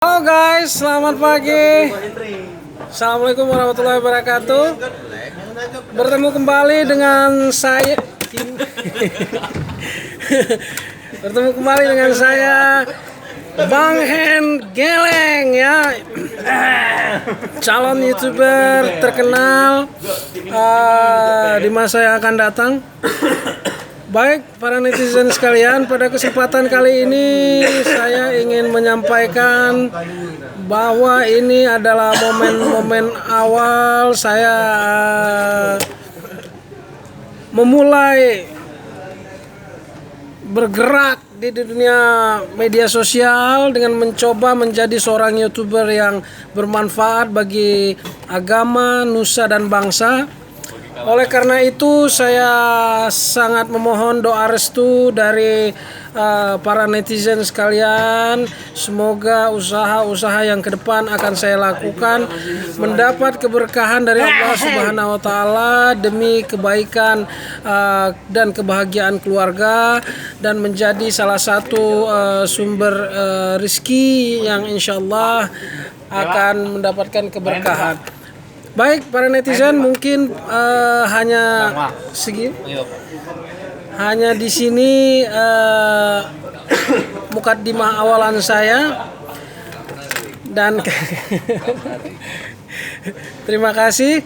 Halo guys, selamat pagi. Assalamualaikum warahmatullahi wabarakatuh. Bertemu kembali dengan saya. Bertemu kembali dengan saya, Bang Hen Geleng ya, calon YouTuber terkenal di masa yang akan datang. Baik para netizen sekalian, pada kesempatan kali ini saya ingin menyampaikan bahwa ini adalah momen-momen awal saya memulai bergerak di dunia media sosial dengan mencoba menjadi seorang YouTuber yang bermanfaat bagi agama, nusa dan bangsa. Oleh karena itu saya sangat memohon doa restu dari para netizen sekalian. Semoga usaha-usaha yang ke depan akan saya lakukan mendapat keberkahan dari Allah Subhanahu wa taala demi kebaikan dan kebahagiaan keluarga, dan menjadi salah satu sumber rezeki yang insyaallah akan mendapatkan keberkahan. Baik para netizen, mungkin hanya segini. Hanya di sini mukadimah awalan saya, dan terima kasih.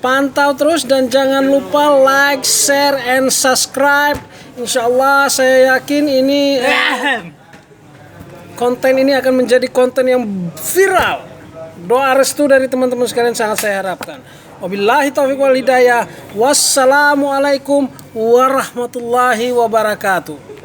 Pantau terus dan jangan lupa like, share, and subscribe. Insyaallah saya yakin ini konten ini akan menjadi konten yang viral. Doa restu dari teman-teman sekalian sangat saya harapkan. Wabillahi taufiq wal hidayah. Wassalamualaikum warahmatullahi wabarakatuh.